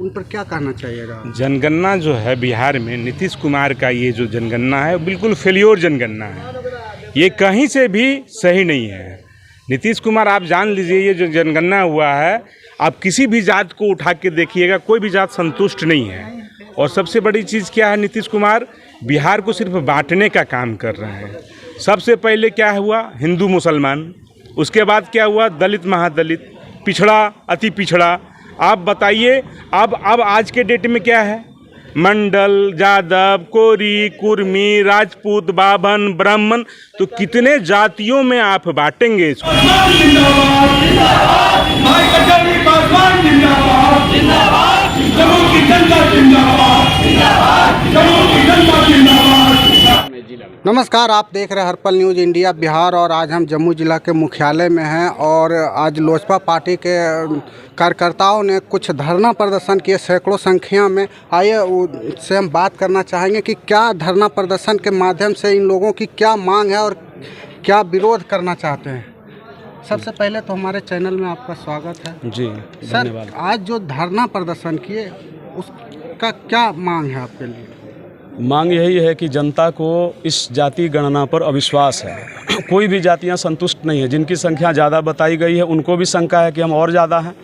उन पर क्या कहना चाहिएगा? जनगणना जो है बिहार में, नीतीश कुमार का ये जो जनगणना है बिल्कुल फेल्योर जनगणना है। ये कहीं से भी सही नहीं है। नीतीश कुमार, आप जान लीजिए, ये जो जनगणना हुआ है, आप किसी भी जात को उठा के देखिएगा, कोई भी जात संतुष्ट नहीं है। और सबसे बड़ी चीज़ क्या है, नीतीश कुमार बिहार को सिर्फ बांटने का काम कर रहे हैं। सबसे पहले क्या हुआ, हिंदू मुसलमान, उसके बाद क्या हुआ, दलित महादलित, पिछड़ा अति पिछड़ा। आप बताइए, अब आज के डेट में क्या है, मंडल, जादव, कोरी, कुर्मी, राजपूत, बाभन, ब्राह्मण, तो कितने जातियों में आप बांटेंगे इसको? नमस्कार, आप देख रहे हैं हर्पल न्यूज़ इंडिया बिहार और आज हम जम्मू जिला के मुख्यालय में हैं और आज लोजपा पार्टी के कार्यकर्ताओं ने कुछ धरना प्रदर्शन किए सैकड़ों संख्या में। आइए उससे हम बात करना चाहेंगे कि क्या धरना प्रदर्शन के माध्यम से इन लोगों की क्या मांग है और क्या विरोध करना चाहते हैं। सबसे पहले तो हमारे चैनल में आपका स्वागत है जी, धन्यवाद। आज जो धरना प्रदर्शन किए उसका क्या मांग है आपके लिए? मांग यही है कि जनता को इस जाति गणना पर अविश्वास है। कोई भी जातियां संतुष्ट नहीं है। जिनकी संख्या ज़्यादा बताई गई है उनको भी शंका है कि हम और ज़्यादा हैं,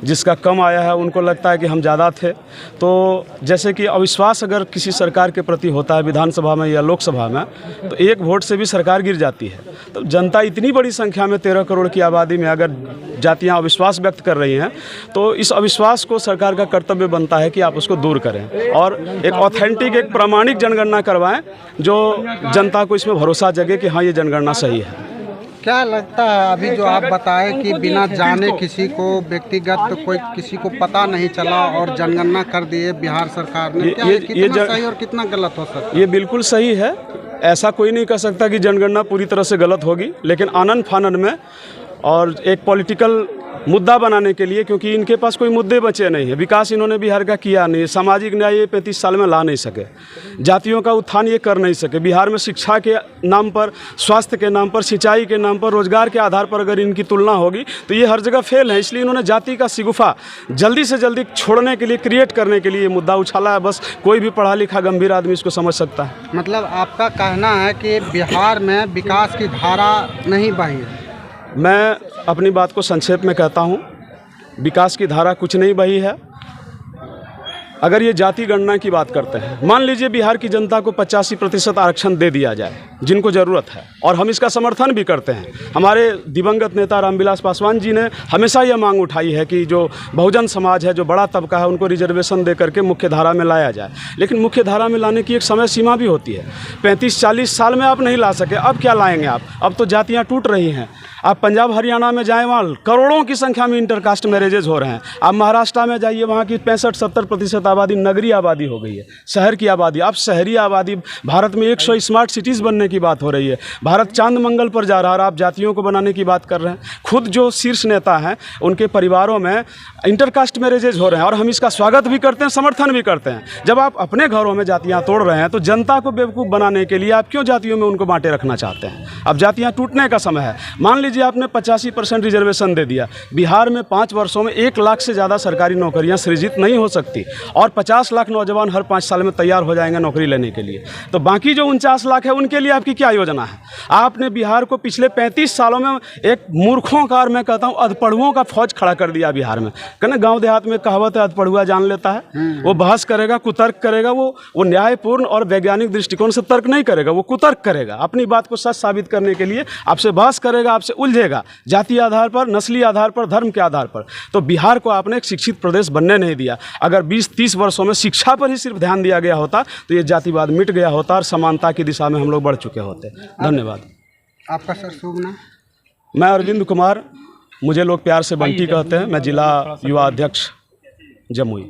जिसका कम आया है उनको लगता है कि हम ज़्यादा थे। तो जैसे कि अविश्वास अगर किसी सरकार के प्रति होता है विधानसभा में या लोकसभा में, तो एक वोट से भी सरकार गिर जाती है। तो जनता इतनी बड़ी संख्या में 13 करोड़ की आबादी में अगर जातियाँ अविश्वास व्यक्त कर रही हैं, तो इस अविश्वास को सरकार का कर्तव्य बनता है कि आप उसको दूर करें और एक ऑथेंटिक, एक प्रामाणिक जनगणना करवाएं जो जनता को इसमें भरोसा जगे कि हाँ, ये जनगणना सही है। क्या लगता है अभी जो आप बताएं कि बिना जाने किसी को व्यक्तिगत कोई किसी को पता नहीं चला और जनगणना कर दिए बिहार सरकार ने, क्या कितना सही और कितना गलत हो सकता है? ये बिल्कुल सही है। ऐसा कोई नहीं कह सकता कि जनगणना पूरी तरह से गलत होगी, लेकिन आनन फानन में और एक पॉलिटिकल मुद्दा बनाने के लिए, क्योंकि इनके पास कोई मुद्दे बचे नहीं है। विकास इन्होंने बिहार का किया नहीं, सामाजिक न्याय ये 35 साल में ला नहीं सके, जातियों का उत्थान ये कर नहीं सके। बिहार में शिक्षा के नाम पर, स्वास्थ्य के नाम पर, सिंचाई के नाम पर, रोजगार के आधार पर अगर इनकी तुलना होगी तो ये हर जगह फेल है। इसलिए इन्होंने जाति का शिगुफा जल्दी से जल्दी छोड़ने के लिए, क्रिएट करने के लिए ये मुद्दा उछाला है। बस कोई भी पढ़ा लिखा गंभीर आदमी इसको समझ सकता है। मतलब आपका कहना है कि बिहार में विकास की धारा नहीं बही है? मैं अपनी बात को संक्षेप में कहता हूँ, विकास की धारा कुछ नहीं बही है। अगर ये जाति गणना की बात करते हैं, मान लीजिए बिहार की जनता को 85% आरक्षण दे दिया जाए जिनको ज़रूरत है, और हम इसका समर्थन भी करते हैं। हमारे दिवंगत नेता रामविलास पासवान जी ने हमेशा यह मांग उठाई है कि जो बहुजन समाज है, जो बड़ा तबका है, उनको रिजर्वेशन दे करके मुख्य धारा में लाया जाए। लेकिन मुख्य धारा में लाने की एक समय सीमा भी होती है। 35-40 साल में आप नहीं ला सके, अब क्या लाएंगे आप? अब तो जातियाँ टूट रही हैं। आप पंजाब हरियाणा में जाएँ, वहाँ करोड़ों की संख्या में इंटरकास्ट मैरिजेज हो रहे हैं। आप महाराष्ट्र में जाइए, वहाँ की 65-70% आबादी नगरीय आबादी हो गई है, शहर की आबादी। अब शहरी आबादी, भारत में 100 स्मार्ट सिटीज़ बनने की बात हो रही है। भारत चांद मंगल पर जा रहा है और आप जातियों को बनाने की बात कर रहे हैं। खुद जो शीर्ष नेता हैं उनके परिवारों में इंटरकास्ट मैरिजेज हो रहे हैं और हम इसका स्वागत भी करते हैं, समर्थन भी करते हैं। जब आप अपने घरों में जातियाँ तोड़ रहे हैं तो जनता को बेवकूफ़ बनाने के लिए आप क्यों जातियों में उनको बांटे रखना चाहते हैं? अब जातियाँ टूटने का समय है। मान लीजिए आपने 85% रिजर्वेशन दे दिया। बिहार में 5 वर्षों में 1 लाख से ज़्यादा सरकारी नौकरियाँ सृजित नहीं हो सकती और 50 लाख नौजवान हर 5 साल में तैयार हो जाएंगे नौकरी लेने के लिए। तो बाकी जो 49 लाख है उनके लिए आपकी क्या योजना है? आपने बिहार को पिछले 35 सालों में एक मूर्खों का, और मैं कहता हूँ अधपढ़ुओं का फौज खड़ा कर दिया बिहार में। कहना गांव देहात में कहावत है, अधपढ़ुआ जान लेता है। वो बहस करेगा, कुतर्क करेगा, वो न्यायपूर्ण और वैज्ञानिक दृष्टिकोण से तर्क नहीं करेगा, वो कुतर्क करेगा। अपनी बात को सच साबित करने के लिए आपसे बहस करेगा, आपसे उलझेगा, जातीय आधार पर, नस्ली आधार पर, धर्म के आधार पर। तो बिहार को आपने एक शिक्षित प्रदेश बनने नहीं दिया। अगर 20-30 वर्षों में शिक्षा पर ही सिर्फ ध्यान दिया गया होता तो ये जातिवाद मिट गया होता और समानता की दिशा में हम लोग बढ़ चुके होते। धन्यवाद। आपका सर शुभ नाम? मैं अरविंद कुमार, मुझे लोग प्यार से बंटी कहते हैं। मैं जिला युवा अध्यक्ष जमुई।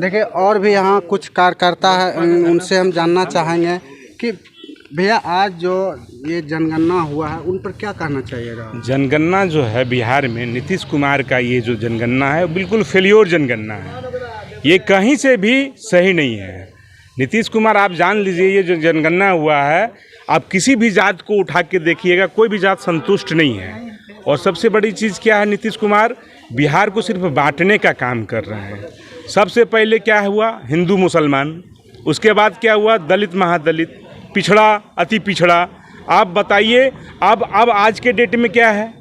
देखिए, और भी यहाँ कुछ कार्यकर्ता है, उनसे हम जानना चाहेंगे कि भैया आज जो ये जनगणना हुआ है उन पर क्या कहना चाहिएगा? जनगणना जो है बिहार में, नीतीश कुमार का ये जो जनगणना है बिल्कुल फेल्योर जनगणना है। ये कहीं से भी सही नहीं है। नीतीश कुमार, आप जान लीजिए, ये जो जनगणना हुआ है, आप किसी भी जात को उठा के देखिएगा, कोई भी जात संतुष्ट नहीं है। और सबसे बड़ी चीज़ क्या है, नीतीश कुमार बिहार को सिर्फ बांटने का काम कर रहे हैं। सबसे पहले क्या हुआ, हिंदू मुसलमान, उसके बाद क्या हुआ, दलित महादलित, पिछड़ा अति पिछड़ा। आप बताइए अब आज के डेट में क्या है,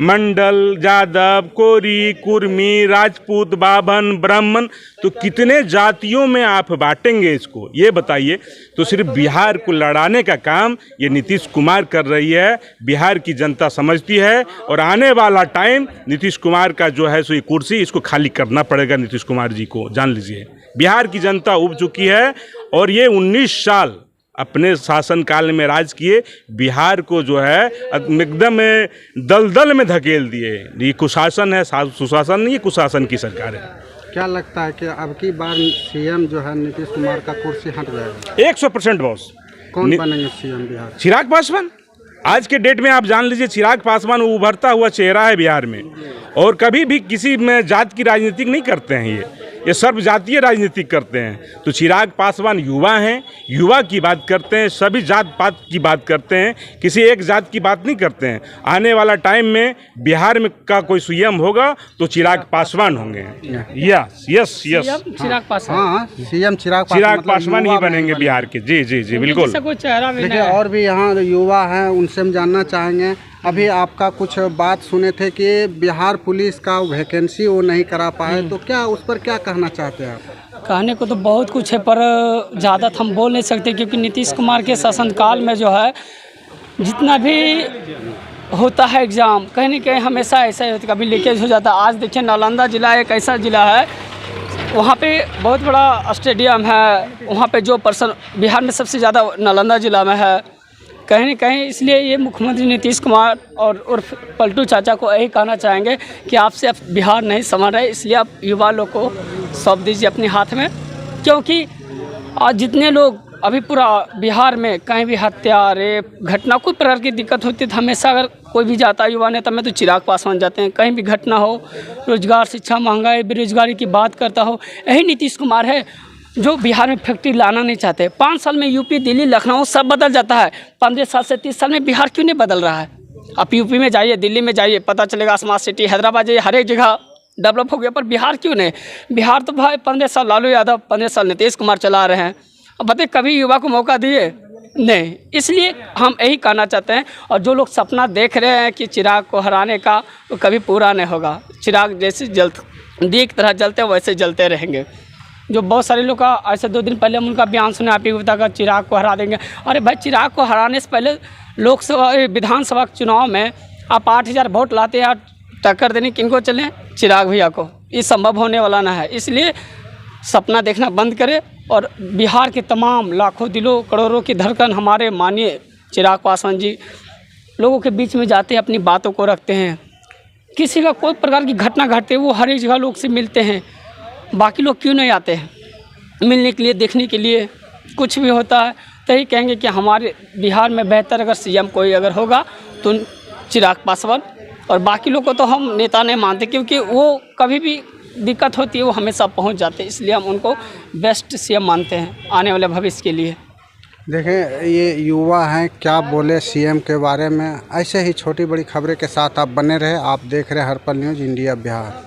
मंडल, जादव, कोरी, कुर्मी, राजपूत, बाभन, ब्राह्मण, तो कितने जातियों में आप बांटेंगे इसको, ये बताइए। तो सिर्फ बिहार को लड़ाने का काम ये नीतीश कुमार कर रही है, बिहार की जनता समझती है, और आने वाला टाइम नीतीश कुमार का जो है सो ये कुर्सी इसको खाली करना पड़ेगा नीतीश कुमार जी को, जान लीजिए। बिहार की जनता उब चुकी है, और ये 19 साल अपने शासनकाल में राज किए, बिहार को जो है एकदम दलदल में धकेल दिए। ये कुशासन है, सुशासन नहीं, ये कुशासन की सरकार है। क्या लगता है कि अब की बार सीएम जो है नीतीश कुमार का कुर्सी हट जाएगा? 100% बॉस। कौन बनेंगे सीएम बिहार? चिराग पासवान। आज के डेट में आप जान लीजिए, चिराग पासवान उभरता हुआ चेहरा है बिहार में, और कभी भी किसी में जात की राजनीति नहीं करते हैं, ये सर्व जातीय राजनीति करते हैं। तो चिराग पासवान युवा हैं, युवा की बात करते हैं, सभी जात पात की बात करते हैं, किसी एक जात की बात नहीं करते हैं। आने वाला टाइम में बिहार में का कोई सीएम होगा तो चिराग पासवान होंगे। Yes yes yes, Chirag Paswan. हाँ, सीएम चिराग पासवान ही बनेंगे बिहार के। जी जी जी, बिल्कुल। देखिए, और भी यहाँ युवा हैं, उनसे हम जानना चाहेंगे। अभी आपका कुछ बात सुने थे कि बिहार पुलिस का वैकेंसी वो नहीं करा पाए, तो क्या उस पर क्या कहना चाहते हैं आप? कहने को तो बहुत कुछ है, पर ज़्यादा हम बोल नहीं सकते, क्योंकि नीतीश कुमार के शासनकाल में जो है जितना भी होता है एग्ज़ाम, कहीं ना कहीं हमेशा ऐसा ही होता है, कभी लीकेज हो जाता है। आज देखिए, नालंदा ज़िला एक ऐसा ज़िला है, वहाँ पे बहुत बड़ा स्टेडियम है, वहाँ पे जो पर्सन बिहार में सबसे ज़्यादा नालंदा ज़िला में है कहीं ना कहीं। इसलिए ये मुख्यमंत्री नीतीश कुमार और उर्फ पलटू चाचा को यही कहना चाहेंगे कि आपसे अब बिहार नहीं संभल रहे, इसलिए आप युवा लोग को सौंप दीजिए अपने हाथ में। क्योंकि आज जितने लोग अभी पूरा बिहार में कहीं भी हत्या, रेप घटना, कोई प्रकार की दिक्कत होती है तो हमेशा अगर कोई भी जाता है युवा नेता में तो चिराग पासवान जाते हैं। कहीं भी घटना हो, रोजगार, शिक्षा, महंगाई, बेरोजगारी की बात करता हो, यही नीतीश कुमार है जो बिहार में फैक्ट्री लाना नहीं चाहते। 5 साल में यूपी, दिल्ली, लखनऊ सब बदल जाता है, 15 साल से 30 साल में बिहार क्यों नहीं बदल रहा है? आप यूपी में जाइए, दिल्ली में जाइए, पता चलेगा स्मार्ट सिटी, हैदराबाद जाइए, हर एक जगह डेवलप हो गया, पर बिहार क्यों नहीं? बिहार तो भाई 15 साल लालू यादव, 15 साल नीतीश कुमार चला रहे हैं। अब बताइए, कभी युवा को मौका दिए? नहीं। इसलिए हम यही कहना चाहते हैं, और जो लोग सपना देख रहे हैं कि चिराग को हराने का, वो कभी पूरा नहीं होगा। चिराग जैसे दिए की तरह जलते वैसे जलते रहेंगे। जो बहुत सारे लोग का ऐसे 2 दिन पहले हम उनका बयान सुना, आप ही बताकर चिराग को हरा देंगे। अरे भाई, चिराग को हराने से पहले लोकसभा विधानसभा चुनाव में आप 8000 वोट लाते हैं, टक्कर देने किनको चलें? चिराग भैया को। ये संभव होने वाला ना है। इसलिए सपना देखना बंद करें, और बिहार के तमाम लाखों दिलों करोड़ों की धड़कन हमारे माननीय चिराग पासवान जी लोगों के बीच में जाते हैं, अपनी बातों को रखते हैं। किसी का कोई प्रकार की घटना घटती है, वो हर एक जगह लोग से मिलते हैं। बाकी लोग क्यों नहीं आते हैं मिलने के लिए, देखने के लिए? कुछ भी होता है तो यही कहेंगे कि हमारे बिहार में बेहतर अगर सीएम कोई अगर होगा तो चिराग पासवान, और बाकी लोग को तो हम नेता नहीं मानते, क्योंकि वो कभी भी दिक्कत होती है वो हमेशा पहुंच जाते हैं। इसलिए हम उनको बेस्ट सीएम मानते हैं आने वाले भविष्य के लिए। देखें, ये युवा हैं, क्या बोले सीएम के बारे में। ऐसे ही छोटी बड़ी खबरें के साथ आप बने रहे। आप देख रहे हैं हर्पल न्यूज़ इंडिया बिहार।